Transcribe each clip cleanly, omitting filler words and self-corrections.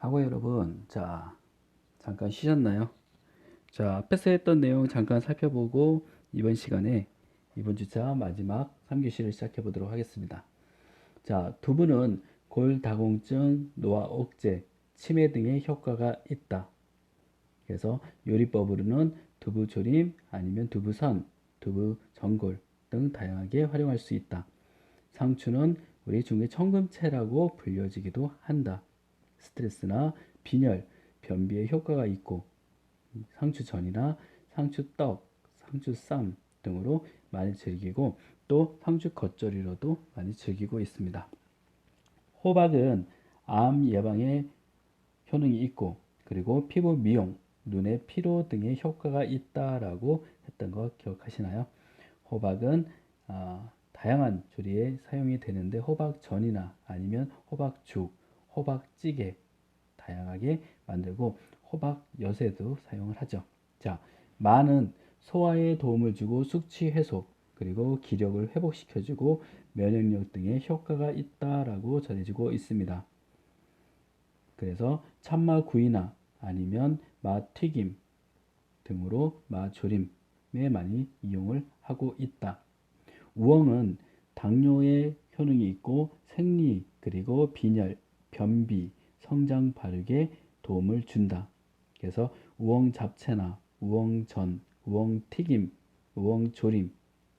하고 여러분, 자, 잠깐 쉬셨나요? 자, 앞에서 했던 내용 잠깐 살펴보고 이번 시간에 이번 주차 마지막 3교시를 시작해 보도록 하겠습니다. 자, 두부는 골다공증, 노화 억제, 치매 등의 효과가 있다. 그래서 요리법으로는 두부조림 아니면 두부선, 두부전골 등 다양하게 활용할 수 있다. 상추는 우리 중에 청금채라고 불려지기도 한다. 스트레스나 빈혈, 변비에 효과가 있고 상추전이나 상추떡, 상추쌈 등으로 많이 즐기고 또 상추 겉절이로도 많이 즐기고 있습니다. 호박은 암 예방에 효능이 있고 그리고 피부 미용, 눈의 피로 등의 효과가 있다라고 했던 거 기억하시나요? 호박은 다양한 조리에 사용이 되는데 호박전이나 아니면 호박죽, 호박찌개 다양하게 만들고 호박엿에도 사용을 하죠. 자, 마는 소화에 도움을 주고 숙취 해소 그리고 기력을 회복시켜주고 면역력 등의 효과가 있다라고 전해지고 있습니다. 그래서 참마구이나 아니면 마튀김 등으로 마조림에 많이 이용을 하고 있다. 우엉은 당뇨에 효능이 있고 생리 그리고 빈혈, 변비, 성장 발육에 도움을 준다. 그래서 우엉 잡채나 우엉전, 우엉튀김, 우엉조림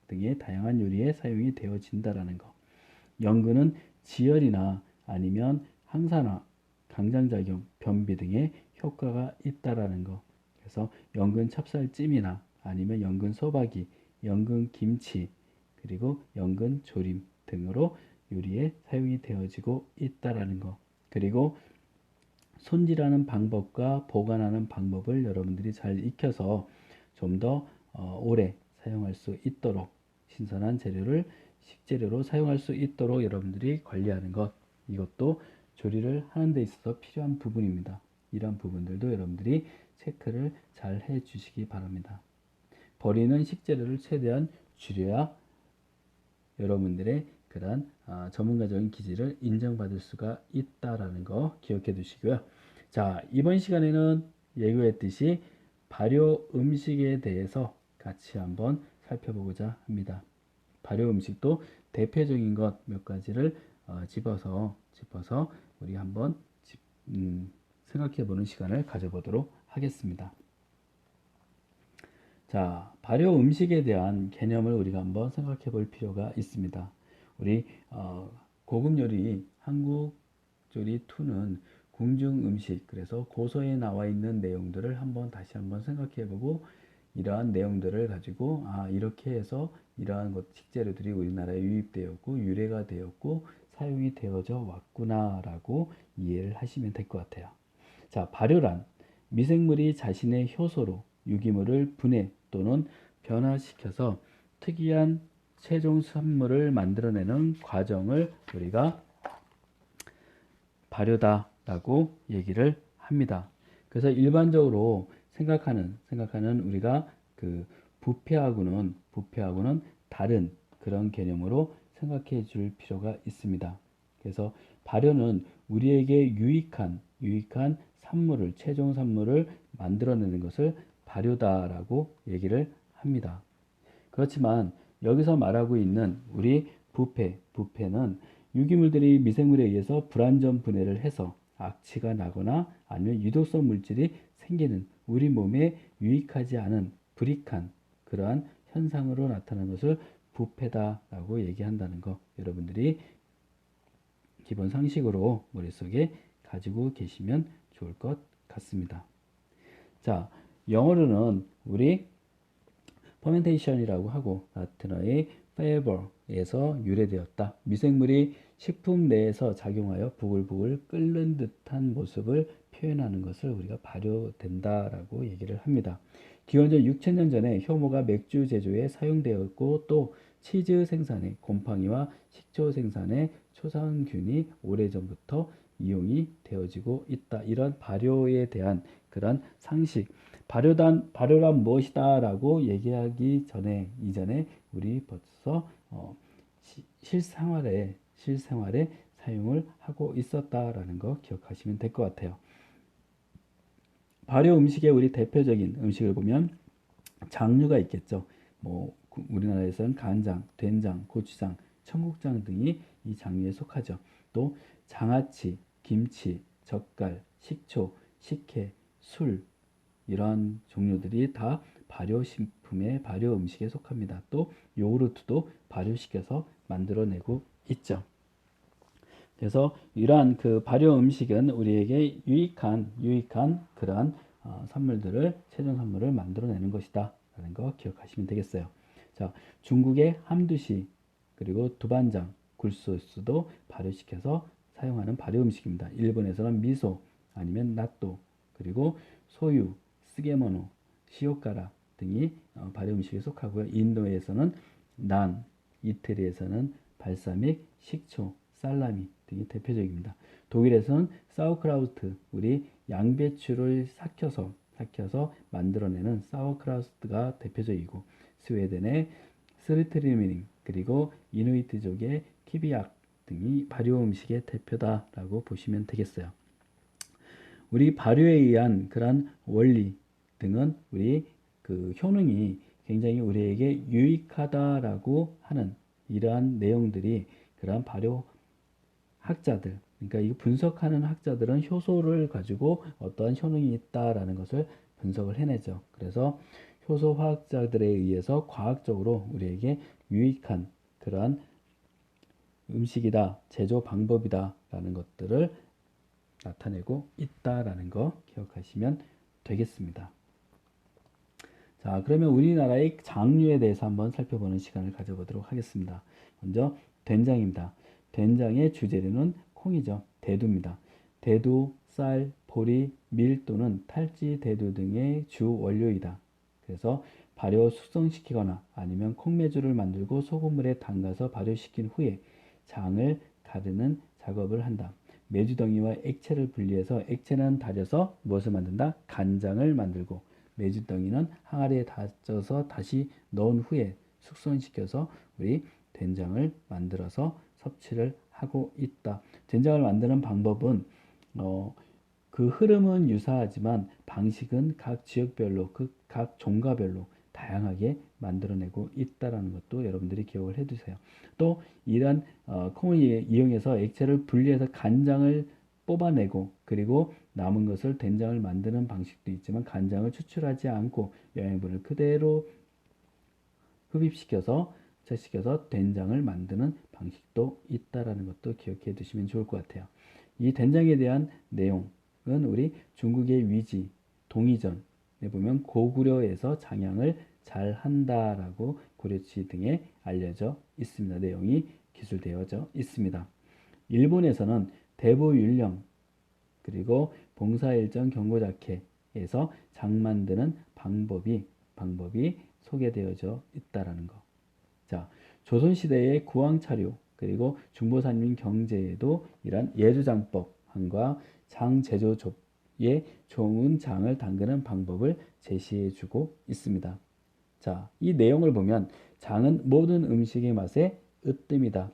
등의 다양한 요리에 사용이 되어진다라는 거. 연근은 지혈이나 아니면 항산화, 강장작용, 변비 등의 효과가 있다라는 거. 그래서 연근 찹쌀찜이나 아니면 연근 소박이, 연근 김치, 그리고 연근 조림 등으로 요리에 사용이 되어지고 있다라는 거. 그리고 손질하는 방법과 보관하는 방법을 여러분들이 잘 익혀서 좀 더 오래 사용할 수 있도록 신선한 재료를 식재료로 사용할 수 있도록 여러분들이 관리하는 것, 이것도 조리를 하는 데 있어서 필요한 부분입니다. 이런 부분들도 여러분들이 체크를 잘 해 주시기 바랍니다. 버리는 식재료를 최대한 줄여야 여러분들의 그런 전문가적인 기질을 인정받을 수가 있다라는 거 기억해 두시고요. 자, 이번 시간에는 예고했듯이 발효 음식에 대해서 같이 한번 살펴보고자 합니다. 발효 음식도 대표적인 것 몇 가지를 짚어서 우리 한번 생각해 보는 시간을 가져보도록 하겠습니다. 자, 발효 음식에 대한 개념을 우리가 한번 생각해 볼 필요가 있습니다. 우리 고급 요리 한국 조리 2는 궁중 음식, 그래서 고서에 나와 있는 내용들을 다시 한번 생각해 보고 이러한 내용들을 가지고 이렇게 해서 이러한 것 식재료들이 우리나라에 유입되었고 유래가 되었고 사용이 되어져 왔구나라고 이해를 하시면 될 것 같아요. 자, 발효란 미생물이 자신의 효소로 유기물을 분해 또는 변화시켜서 특이한 최종 산물을 만들어내는 과정을 우리가 발효다라고 얘기를 합니다. 그래서 일반적으로 생각하는 우리가 그 부패하고는 다른 그런 개념으로 생각해 줄 필요가 있습니다. 그래서 발효는 우리에게 유익한 산물을 최종 산물을 만들어내는 것을 발효다라고 얘기를 합니다. 그렇지만 여기서 말하고 있는 우리 부패는 유기물들이 미생물에 의해서 불완전 분해를 해서 악취가 나거나 아니면 유독성 물질이 생기는 우리 몸에 유익하지 않은 불이익한 그러한 현상으로 나타나는 것을 부패다라고 얘기한다는 거 여러분들이 기본 상식으로 머릿속에 가지고 계시면 좋을 것 같습니다. 자, 영어로는 우리 퍼멘테이션이라고 하고 라틴어의 페버에서 유래되었다. 미생물이 식품 내에서 작용하여 부글부글 끓는 듯한 모습을 표현하는 것을 우리가 발효된다라고 얘기를 합니다. 기원전 6,000년 전에 효모가 맥주 제조에 사용되었고 또 치즈 생산에 곰팡이와 식초 생산에 초산균이 오래전부터 이용이 되어지고 있다. 이런 발효에 대한 그런 상식, 발효란 무엇이다 라고 얘기하기 이전에 우리 벌써 실생활에 사용을 하고 있었다라는 거 기억하시면 될 것 같아요. 발효 음식의 우리 대표적인 음식을 보면 장류가 있겠죠. 뭐 우리나라에서는 간장, 된장, 고추장, 청국장 등이 이 장류에 속하죠. 또 장아찌, 김치, 젓갈, 식초, 식혜, 술 이러한 종류들이 다 발효식품의 발효 음식에 속합니다. 또 요구르트도 발효시켜서 만들어내고 있죠. 그래서 이러한 그 발효 음식은 우리에게 유익한 그러한 선물들을 최종 선물을 만들어내는 것이다 라는 거 기억하시면 되겠어요. 자, 중국의 함두시 그리고 두반장, 굴소스도 발효시켜서 사용하는 발효 음식입니다. 일본에서는 미소 아니면 나또 그리고 소유, 스게모노, 시오카라 등이 발효 음식에 속하고요. 인도에서는 난, 이태리에서는 발사믹, 식초, 살라미 등이 대표적입니다. 독일에서는 사우크라우트, 우리 양배추를 삭혀서 만들어내는 사우크라우트가 대표적이고, 스웨덴의 스르트리미닝 그리고 이누이트족의 키비약 등이 발효 음식의 대표다라고 보시면 되겠어요. 우리 발효에 의한 그러한 원리 등은 우리 그 효능이 굉장히 우리에게 유익하다라고 하는 이러한 내용들이 그러한 발효 학자들, 그러니까 이 분석하는 학자들은 효소를 가지고 어떠한 효능이 있다라는 것을 분석을 해내죠. 그래서 효소 화학자들에 의해서 과학적으로 우리에게 유익한 그러한 음식이다, 제조 방법이다라는 것들을 나타내고 있다라는 거 기억하시면 되겠습니다. 자, 그러면 우리나라의 장류에 대해서 한번 살펴보는 시간을 가져보도록 하겠습니다. 먼저 된장입니다. 된장의 주재료는 콩이죠. 대두입니다. 대두, 쌀, 보리, 밀 또는 탈지 대두 등의 주 원료이다. 그래서 발효 숙성시키거나 아니면 콩매주를 만들고 소금물에 담가서 발효시킨 후에 장을 가르는 작업을 한다. 메주덩이와 액체를 분리해서 액체는 다져서 무엇을 만든다? 간장을 만들고 메주덩이는 항아리에 다져서 다시 넣은 후에 숙성시켜서 우리 된장을 만들어서 섭취를 하고 있다. 된장을 만드는 방법은 그 흐름은 유사하지만 방식은 각 지역별로 각 종가별로 다양하게 만들어내고 있다라는 것도 여러분들이 기억을 해두세요. 또 이러한 콩을 이용해서 액체를 분리해서 간장을 뽑아내고 그리고 남은 것을 된장을 만드는 방식도 있지만 간장을 추출하지 않고 영양분을 그대로 흡입시켜서 채식해서 된장을 만드는 방식도 있다라는 것도 기억해 두시면 좋을 것 같아요. 이 된장에 대한 내용은 우리 중국의 위지, 동이전에 보면 고구려에서 장양을 잘 한다라고 고려치 등에 알려져 있습니다. 내용이 기술되어져 있습니다. 일본에서는 대보율령 그리고 봉사일전 경고자케에서 장 만드는 방법이 소개되어져 있다라는 거. 자, 조선시대의 구황차료 그리고 중보산민 경제에도 이런 예주장법과 장 제조조에 좋은 장을 담그는 방법을 제시해주고 있습니다. 자, 이 내용을 보면 장은 모든 음식의 맛에 으뜸이다.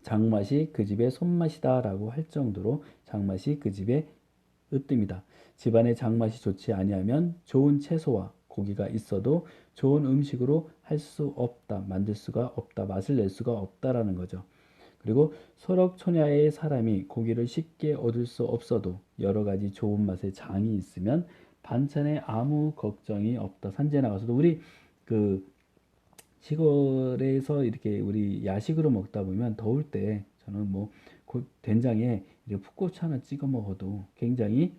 장맛이 그 집의 손맛이다 라고 할 정도로 장맛이 그 집의 으뜸이다. 집안의 장맛이 좋지 아니하면 좋은 채소와 고기가 있어도 좋은 음식으로 할 수 없다. 만들 수가 없다. 맛을 낼 수가 없다라는 거죠. 그리고 소럭초냐의 사람이 고기를 쉽게 얻을 수 없어도 여러 가지 좋은 맛의 장이 있으면 반찬에 아무 걱정이 없다. 산지에 나가서도 우리 그 시골에서 이렇게 우리 야식으로 먹다 보면 더울 때 저는 뭐 된장에 이렇게 풋고추 하나 찍어 먹어도 굉장히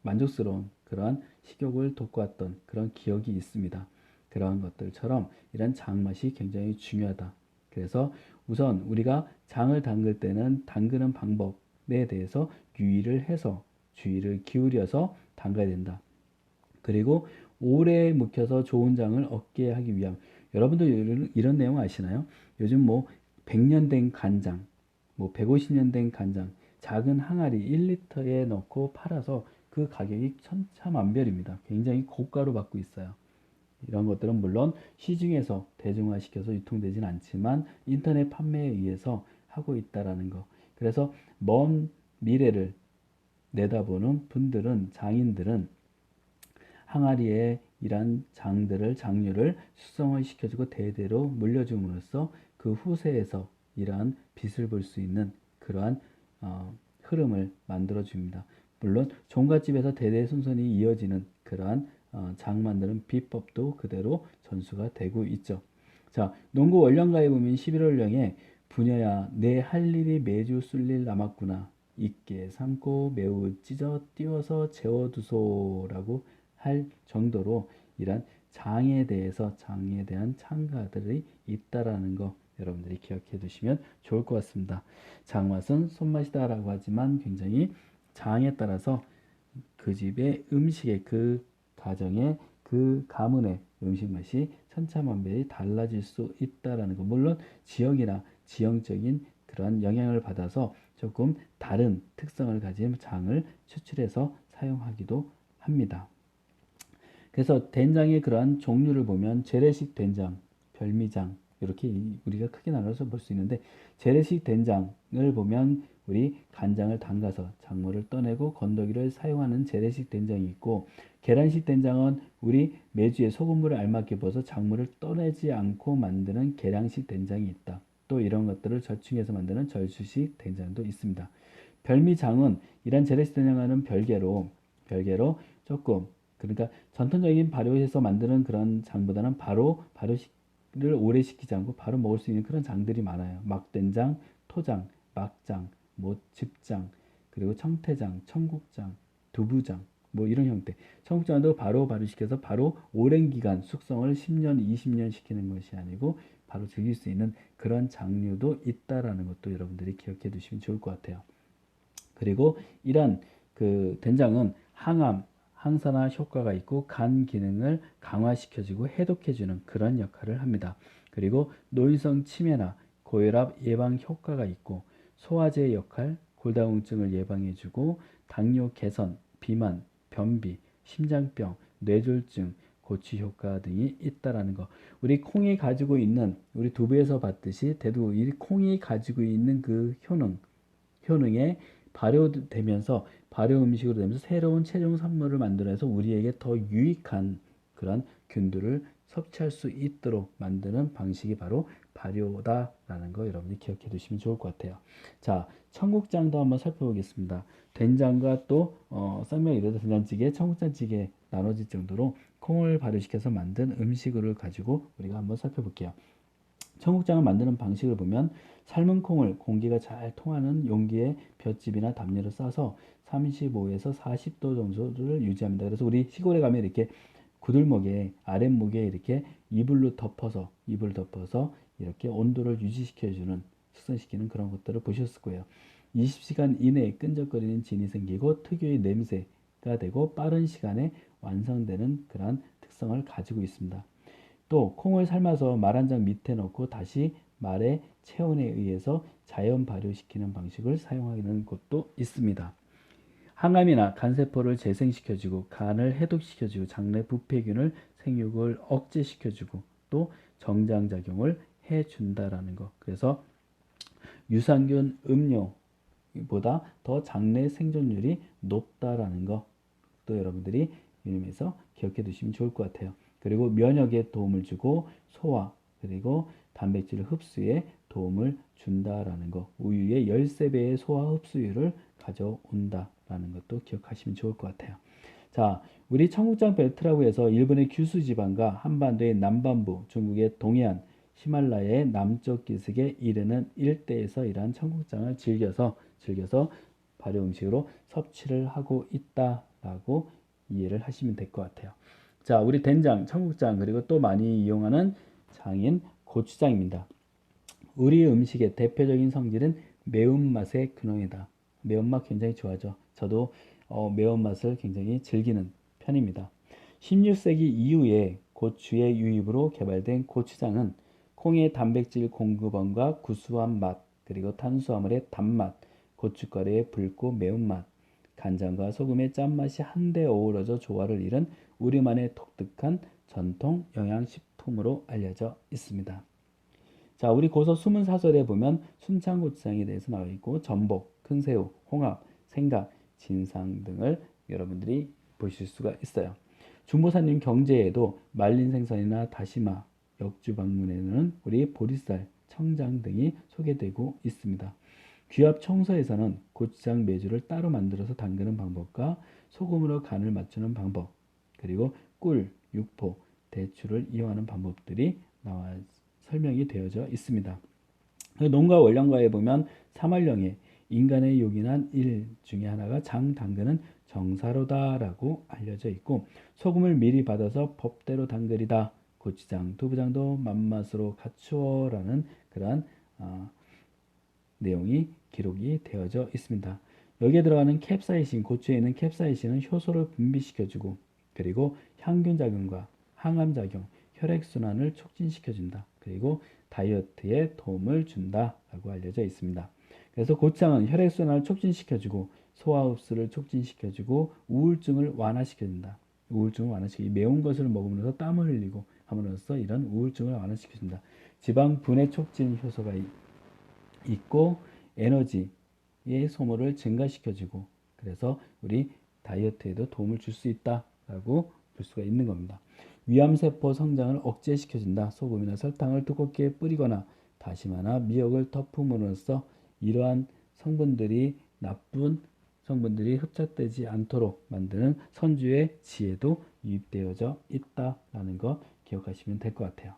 만족스러운 그러한 식욕을 돋구었던 그런 기억이 있습니다. 그러한 것들처럼 이런 장맛이 굉장히 중요하다. 그래서 우선 우리가 장을 담글 때는 담그는 방법에 대해서 유의를 해서 주의를 기울여서 담가야 된다. 그리고 오래 묵혀서 좋은 장을 얻게 하기 위함. 여러분도 이런 내용 아시나요? 요즘 뭐 100년 된 간장, 뭐 150년 된 간장, 작은 항아리 1리터에 넣고 팔아서 그 가격이 천차만별입니다. 굉장히 고가로 받고 있어요. 이런 것들은 물론 시중에서 대중화시켜서 유통되진 않지만 인터넷 판매에 의해서 하고 있다라는 거. 그래서 먼 미래를 내다보는 분들은, 장인들은 항아리에 이란 장류를 숙성을 시켜주고 대대로 물려줌으로써 그 후세에서 이러한 빛을 볼 수 있는 그러한 흐름을 만들어 줍니다. 물론 종갓집에서 대대 손손이 이어지는 그러한 장 만드는 비법도 그대로 전수가 되고 있죠. 자, 농구 원령가에 보면 11월령에 부녀야 내 할 일이 매주 쓸 일 남았구나. 있게 삼고 매우 찢어 띄워서 재워두소라고 할 정도로 이런 장에 대한 창가들이 있다라는 거 여러분들이 기억해 두시면 좋을 것 같습니다. 장맛은 손맛이다라고 하지만 굉장히 장에 따라서 그 집의 음식의 그 가정의 그 가문의 음식 맛이 천차만별이 달라질 수 있다라는 거. 물론 지역이나 지형적인 그런 영향을 받아서 조금 다른 특성을 가진 장을 추출해서 사용하기도 합니다. 그래서 된장의 그러한 종류를 보면 재래식 된장, 별미장 이렇게 우리가 크게 나눠서 볼 수 있는데, 재래식 된장을 보면 우리 간장을 담가서 작물을 떠내고 건더기를 사용하는 재래식 된장이 있고, 계란식 된장은 우리 메주에 소금물을 알맞게 부어서 작물을 떠내지 않고 만드는 계량식 된장이 있다. 또 이런 것들을 절충해서 만드는 절수식 된장도 있습니다. 별미장은 이런 재래식 된장과는 별개로 조금, 그러니까 전통적인 발효해서 만드는 그런 장보다는 발효를 오래 시키지 않고 바로 먹을 수 있는 그런 장들이 많아요. 막된장, 토장, 막장, 뭐 즙장, 그리고 청태장, 청국장, 두부장, 뭐 이런 형태. 청국장도 바로 발효시켜서 바로 오랜 기간 숙성을 10년, 20년 시키는 것이 아니고 바로 즐길 수 있는 그런 장류도 있다라는 것도 여러분들이 기억해 두시면 좋을 것 같아요. 그리고 이런 그 된장은 항암, 항산화 효과가 있고 간 기능을 강화시켜주고 해독해주는 그런 역할을 합니다. 그리고 노인성 치매나 고혈압 예방 효과가 있고 소화제 역할, 골다공증을 예방해주고 당뇨 개선, 비만, 변비, 심장병, 뇌졸중, 고취 효과 등이 있다라는 거. 우리 콩이 가지고 있는, 우리 두부에서 봤듯이 이 콩이 가지고 있는 그 효능에 발효되면서 발효 음식으로 되면서 새로운 체중 산물을 만들어서 우리에게 더 유익한 그런 균들을 섭취할 수 있도록 만드는 방식이 바로 발효다라는 거 여러분이 기억해 두시면 좋을 것 같아요. 자, 청국장도 한번 살펴보겠습니다. 된장과 또 쌍명 이르다 된장찌개, 청국장찌개 나눠질 정도로 콩을 발효시켜서 만든 음식을 가지고 우리가 한번 살펴볼게요. 청국장을 만드는 방식을 보면 삶은 콩을 공기가 잘 통하는 용기에 볏짚이나 담요를 싸서 35에서 40도 정도를 유지합니다. 그래서 우리 시골에 가면 이렇게 구들목에 아랫목에 이렇게 이불을 덮어서 이렇게 온도를 유지시켜주는, 숙성시키는 그런 것들을 보셨을 거예요. 20시간 이내에 끈적거리는 진이 생기고 특유의 냄새가 되고 빠른 시간에 완성되는 그런 특성을 가지고 있습니다. 또 콩을 삶아서 말 한 장 밑에 넣고 다시 말의 체온에 의해서 자연 발효시키는 방식을 사용하는 곳도 있습니다. 항암이나 간세포를 재생시켜주고 간을 해독시켜주고 장내 부패균을 생육을 억제시켜주고 또 정장작용을 해준다라는 거. 그래서 유산균 음료보다 더 장내 생존율이 높다라는 것도 여러분들이 유념해서 기억해 두시면 좋을 것 같아요. 그리고 면역에 도움을 주고 소화 그리고 단백질 흡수에 도움을 준다라는 거. 우유의 13배의 소화 흡수율을 가져온다라는 것도 기억하시면 좋을 것 같아요. 자, 우리 청국장 벨트라고 해서 일본의 규슈 지방과 한반도의 남반부, 중국의 동해안, 히말라야의 남쪽 기슭에 이르는 일대에서 이러한 청국장을 즐겨서 발효 음식으로 섭취를 하고 있다라고 이해를 하시면 될 것 같아요. 자, 우리 된장, 청국장, 그리고 또 많이 이용하는 장인 고추장입니다. 우리 음식의 대표적인 성질은 매운맛의 근원이다. 매운맛 굉장히 좋아하죠. 저도 매운맛을 굉장히 즐기는 편입니다. 16세기 이후에 고추의 유입으로 개발된 고추장은 콩의 단백질 공급원과 구수한 맛, 그리고 탄수화물의 단맛, 고춧가루의 붉고 매운맛, 간장과 소금의 짠맛이 한데 어우러져 조화를 이룬 우리만의 독특한 전통 영양식품으로 알려져 있습니다. 자, 우리 고서 숨은 사설에 보면 순창고추장에 대해서 나와 있고 전복, 큰새우, 홍합, 생강, 진상 등을 여러분들이 보실 수가 있어요. 중보사님 경제에도 말린 생선이나 다시마, 역주 방문에는 우리 보리쌀, 청장 등이 소개되고 있습니다. 귀합 청서에서는 고추장 메주를 따로 만들어서 담그는 방법과 소금으로 간을 맞추는 방법, 그리고 꿀, 육포, 대추를 이용하는 방법들이 나와 설명이 되어져 있습니다. 농가 원령가에 보면 사말령에 인간의 요긴한 일 중에 하나가 장 담그는 정사로다라고 알려져 있고, 소금을 미리 받아서 법대로 담그리다, 고추장, 두부장도 맛맛으로 갖추어라는 그러한 내용이 기록이 되어져 있습니다. 여기에 들어가는 캡사이신, 고추에 있는 캡사이신은 효소를 분비시켜주고, 그리고 향균작용과 항암작용, 혈액순환을 촉진시켜준다. 그리고 다이어트에 도움을 준다라고 알려져 있습니다. 그래서 고추장은 혈액순환을 촉진시켜주고, 소화흡수를 촉진시켜주고, 우울증을 완화시켜준다. 우울증을 완화시키고, 매운 것을 먹으면서 땀을 흘리고 함으로써 이런 우울증을 완화시켜준다. 지방 분해 촉진 효소가 있고, 에너지의 소모를 증가시켜주고, 그래서 우리 다이어트에도 도움을 줄 수 있다라고 볼 수가 있는 겁니다. 위암세포 성장을 억제시켜준다. 소금이나 설탕을 두껍게 뿌리거나 다시마나 미역을 덮음으로써 이러한 성분들이 나쁜 성분들이 흡착되지 않도록 만드는 선주의 지혜도 유입되어져 있다라는 거 기억하시면 될 것 같아요.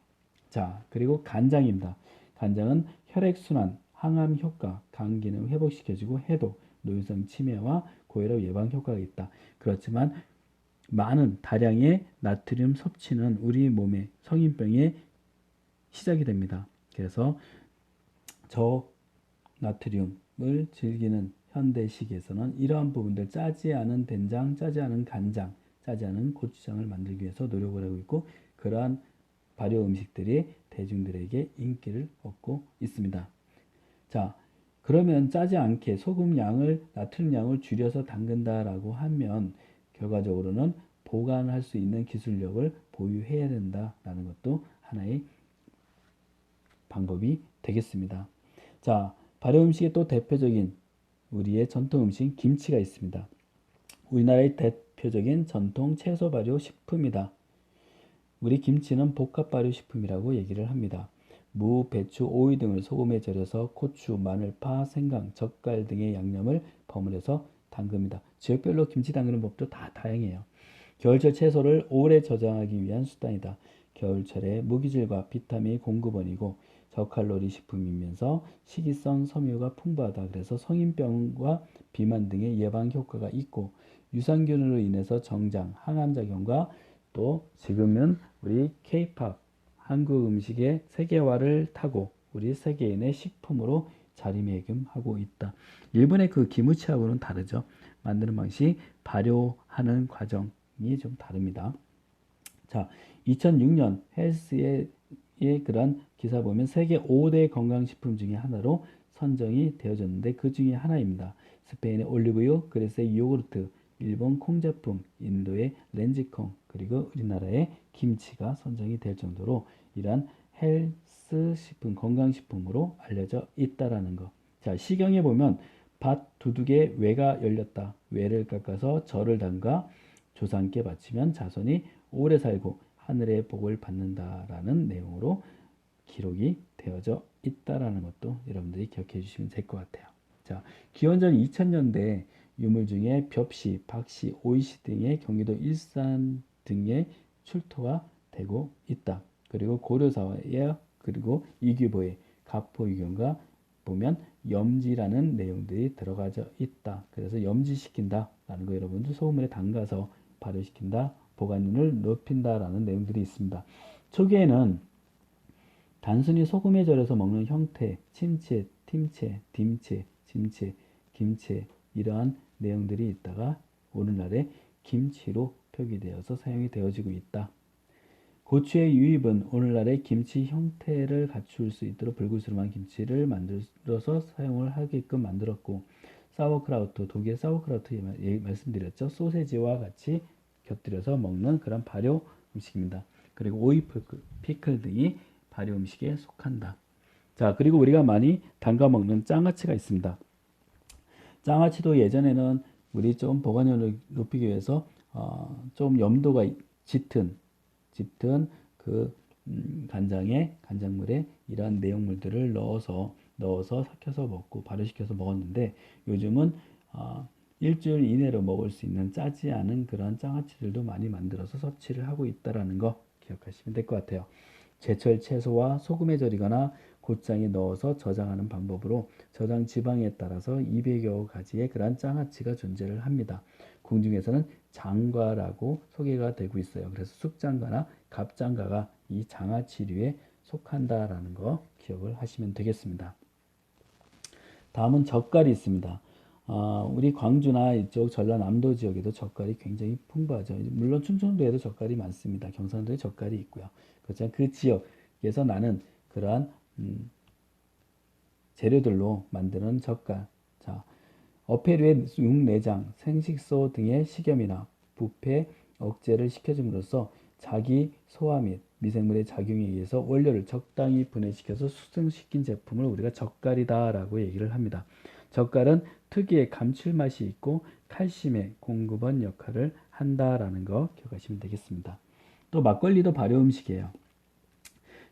자, 그리고 간장입니다. 간장은 혈액순환, 항암 효과, 간 기능 회복시켜주고 해독, 노인성 치매와 고혈압 예방 효과가 있다. 그렇지만 많은 다량의 나트륨 섭취는 우리 몸의 성인병의 시작이 됩니다. 그래서 저나트륨을 즐기는 현대식에서는 이러한 부분들, 짜지 않은 된장, 짜지 않은 간장, 짜지 않은 고추장을 만들기 위해서 노력을 하고 있고, 그러한 발효 음식들이 대중들에게 인기를 얻고 있습니다. 자, 그러면 짜지 않게 소금 양을, 나트륨 양을 줄여서 담근다라고 하면 결과적으로는 보관할 수 있는 기술력을 보유해야 된다라는 것도 하나의 방법이 되겠습니다. 자, 발효 음식의 또 대표적인 우리의 전통 음식 김치가 있습니다. 우리나라의 대표적인 전통 채소 발효 식품이다. 우리 김치는 복합 발효 식품이라고 얘기를 합니다. 무, 배추, 오이 등을 소금에 절여서 고추, 마늘, 파, 생강, 젓갈 등의 양념을 버무려서 담급니다. 지역별로 김치 담그는 법도 다 다양해요. 겨울철 채소를 오래 저장하기 위한 수단이다. 겨울철에 무기질과 비타민 공급원이고 저칼로리 식품이면서 식이성 섬유가 풍부하다. 그래서 성인병과 비만 등의 예방 효과가 있고, 유산균으로 인해서 정장, 항암작용과 또 지금은 우리 K-팝, 한국 음식의 세계화를 타고 우리 세계인의 식품으로 자리매김하고 있다. 일본의 그 기무치하고는 다르죠. 만드는 방식, 발효하는 과정이 좀 다릅니다. 자, 2006년 헬스의 그런 기사 보면 세계 5대 건강식품 중에 하나로 선정이 되어졌는데 그 중에 하나입니다. 스페인의 올리브유, 그리스의 요구르트, 일본 콩제품, 인도의 렌지콩, 그리고 우리나라의 김치가 선정이 될 정도로 이러한 헬스 식품, 건강식품으로 알려져 있다라는 거. 자, 시경에 보면 밭 두둑에 외가 열렸다. 외를 깎아서 절을 담가 조상께 바치면 자손이 오래 살고 하늘의 복을 받는다라는 내용으로 기록이 되어져 있다라는 것도 여러분들이 기억해 주시면 될 것 같아요. 자, 기원전 2000년대 유물 중에 벽시, 박시, 오이시 등의 경기도 일산 등의 출토가 되고 있다. 그리고 고려사화에 그리고 이규보의 가포유경과 보면 염지라는 내용들이 들어가져 있다. 그래서 염지시킨다라는 거 여러분들 소금물에 담가서 발효시킨다, 보관율을 높인다라는 내용들이 있습니다. 초기에는 단순히 소금에 절여서 먹는 형태, 침체, 팀체, 딤체, 짐체, 김체 이러한 내용들이 있다가 오늘날에 김치로 표기되어서 사용이 되어지고 있다. 고추의 유입은 오늘날의 김치 형태를 갖출 수 있도록 불구스름한 김치를 만들어서 사용을 하게끔 만들었고, 사워크라우트, 독일 사워크라우트 말씀드렸죠. 소세지와 같이 곁들여서 먹는 그런 발효 음식입니다. 그리고 오이 피클 등이 발효 음식에 속한다. 자, 그리고 우리가 많이 담가 먹는 장아찌가 있습니다. 장아찌도 예전에는 우리 좀 보관력을 높이기 위해서 좀 염도가 짙은 그 간장에 간장물에 이러한 내용물들을 넣어서 삭혀서 먹고 발효시켜서 먹었는데 요즘은 일주일 이내로 먹을 수 있는 짜지 않은 그런 장아찌들도 많이 만들어서 섭취를 하고 있다라는 거 기억하시면 될 것 같아요. 제철 채소와 소금에 절이거나 곧장에 넣어서 저장하는 방법으로 저장 지방에 따라서 200여 가지의 그러한 장아찌가 존재를 합니다. 궁중에서는 장과라고 소개가 되고 있어요. 그래서 숙장가나 갑장가가 이 장아찌류에 속한다라는 거 기억을 하시면 되겠습니다. 다음은 젓갈이 있습니다. 우리 광주나 이쪽 전라남도 지역에도 젓갈이 굉장히 풍부하죠. 물론 충청도에도 젓갈이 많습니다. 경상도에 젓갈이 있고요. 그렇지만 그 지역에서 나는 그러한 재료들로 만드는 젓갈. 자, 어패류의 육내장, 생식소 등의 식염이나 부패 억제를 시켜줌으로써 자기 소화 및 미생물의 작용에 의해서 원료를 적당히 분해시켜서 수정시킨 제품을 우리가 젓갈이다라고 얘기를 합니다. 젓갈은 특유의 감칠맛이 있고 칼슘의 공급원 역할을 한다라는 거 기억하시면 되겠습니다. 또 막걸리도 발효 음식이에요.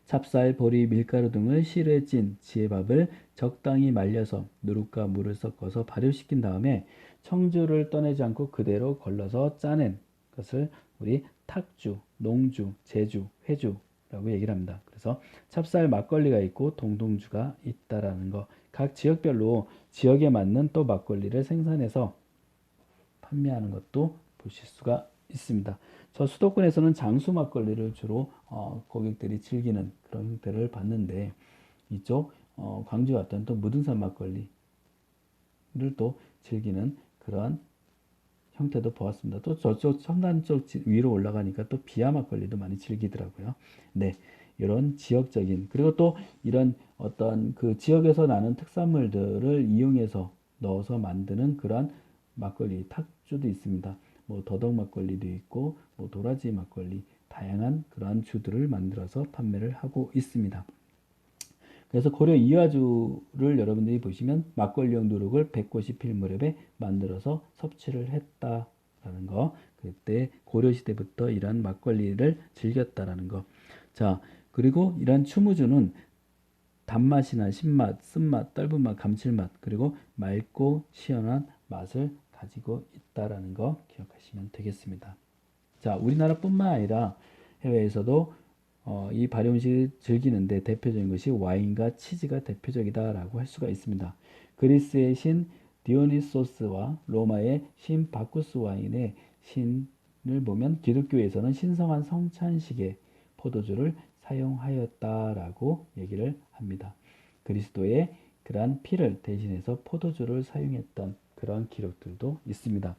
찹쌀, 보리, 밀가루 등을 실에 찐 지혜밥을 적당히 말려서 누룩과 물을 섞어서 발효시킨 다음에 청주를 떠내지 않고 그대로 걸러서 짜낸 것을 우리 탁주, 농주, 제주, 회주라고 얘기를 합니다. 그래서 찹쌀 막걸리가 있고 동동주가 있다라는 거. 각 지역별로 지역에 맞는 또 막걸리를 생산해서 판매하는 것도 보실 수가 있습니다. 저 수도권에서는 장수 막걸리를 주로 고객들이 즐기는 그런 형태를 봤는데 이쪽 광주 같은 또 무등산 막걸리를 또 즐기는 그런 형태도 보았습니다. 또 저쪽 청담 쪽 위로 올라가니까 또 비아 막걸리도 많이 즐기더라고요. 네, 이런 지역적인 그리고 또 이런 어떤 그 지역에서 나는 특산물들을 이용해서 넣어서 만드는 그러한 막걸리 탁주도 있습니다. 뭐 더덕 막걸리도 있고 뭐 도라지 막걸리 다양한 그러한 주들을 만들어서 판매를 하고 있습니다. 그래서 고려 이화주를 여러분들이 보시면 막걸리용 누룩을 100곳이 필 무렵에 만들어서 섭취를 했다라는 거. 그때 고려시대부터 이러한 막걸리를 즐겼다라는 거. 자, 그리고 이러한 추무주는 단맛이나 신맛, 쓴맛, 떫은맛, 감칠맛, 그리고 맑고 시원한 맛을 가지고 있다라는 거 기억하시면 되겠습니다. 자, 우리나라뿐만 아니라 해외에서도 이 발효 음식을 즐기는데 대표적인 것이 와인과 치즈가 대표적이다라고 할 수가 있습니다. 그리스의 신 디오니소스와 로마의 신 바쿠스 와인의 신을 보면 기독교에서는 신성한 성찬식에 포도주를 사용하였다라고 얘기를 합니다. 그리스도의 그러한 피를 대신해서 포도주를 사용했던 그런 기록들도 있습니다.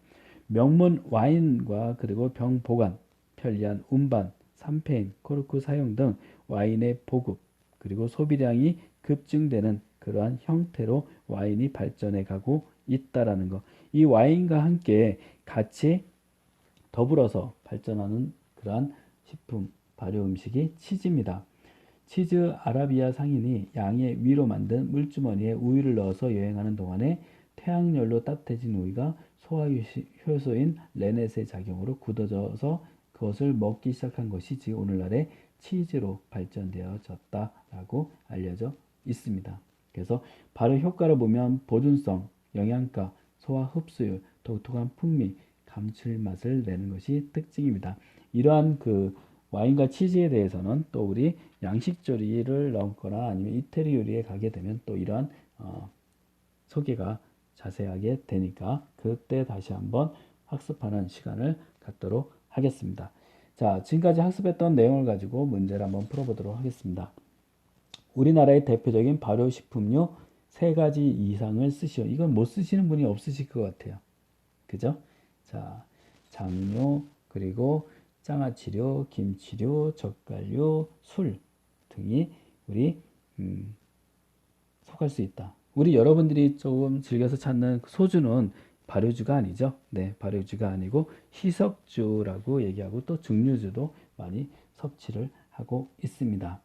명문 와인과 그리고 병 보관, 편리한 운반, 삼페인, 코르크 사용 등 와인의 보급 그리고 소비량이 급증되는 그러한 형태로 와인이 발전해 가고 있다라는 거. 이 와인과 함께 같이 더불어서 발전하는 그러한 식품, 발효 음식이 치즈입니다. 치즈 아라비아 상인이 양의 위로 만든 물주머니에 우유를 넣어서 여행하는 동안에 태양열로 따뜻해진 우유가 소화 효소인 레넷의 작용으로 굳어져서 그것을 먹기 시작한 것이 즉 오늘날의 치즈로 발전되어졌다라고 알려져 있습니다. 그래서 발효 효과를 보면 보존성, 영양가, 소화 흡수율, 독특한 풍미, 감칠맛을 내는 것이 특징입니다. 이러한 그 와인과 치즈에 대해서는 또 우리 양식조리를 넣거나 아니면 이태리 요리에 가게 되면 또 이러한 소개가 자세하게 되니까 그때 다시 한번 학습하는 시간을 갖도록 하겠습니다. 자, 지금까지 학습했던 내용을 가지고 문제를 한번 풀어보도록 하겠습니다. 우리나라의 대표적인 발효식품류 3가지 이상을 쓰시오. 이건 못 쓰시는 분이 없으실 것 같아요. 그죠? 자, 장료, 그리고 장아찌료, 김치료, 젓갈료, 술 등이 우리 속할 수 있다. 우리 여러분들이 조금 즐겨서 찾는 소주는 발효주가 아니죠. 네, 발효주가 아니고 희석주라고 얘기하고 또 증류주도 많이 섭취를 하고 있습니다.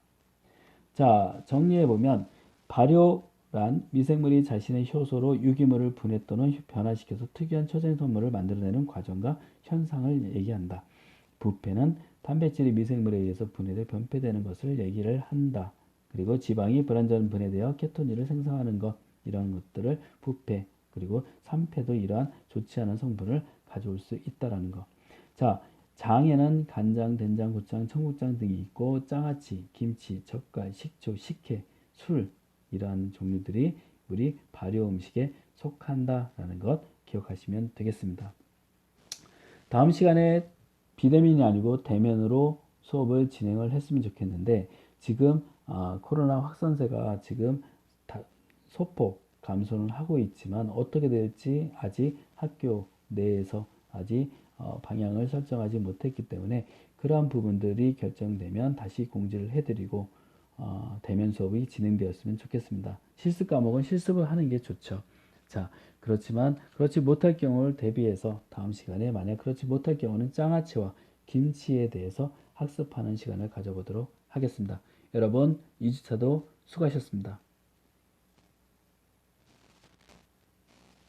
자, 정리해 보면 발효란 미생물이 자신의 효소로 유기물을 분해 또는 변화시켜서 특이한 초생성물을 만들어내는 과정과 현상을 얘기한다. 부패는 단백질이 미생물에 의해서 분해돼 변폐되는 것을 얘기를 한다. 그리고 지방이 불완전 분해되어 케토닌을 생성하는 것, 이런 것들을 부패, 그리고 산패도 이러한 좋지 않은 성분을 가져올 수 있다라는 것. 자, 장에는 간장, 된장, 고추장, 청국장 등이 있고 장아찌, 김치, 젓갈, 식초, 식혜, 술 이러한 종류들이 우리 발효 음식에 속한다라는 것 기억하시면 되겠습니다. 다음 시간에 비대면이 아니고 대면으로 수업을 진행을 했으면 좋겠는데 지금 코로나 확산세가 지금 소폭 감소는 하고 있지만 어떻게 될지 아직 학교 내에서 아직 방향을 설정하지 못했기 때문에 그러한 부분들이 결정되면 다시 공지를 해드리고 대면 수업이 진행되었으면 좋겠습니다. 실습 과목은 실습을 하는 게 좋죠. 자, 그렇지만 그렇지 못할 경우를 대비해서 다음 시간에 만약 그렇지 못할 경우는 장아찌와 김치에 대해서 학습하는 시간을 가져보도록 하겠습니다. 여러분 2주차도 수고하셨습니다.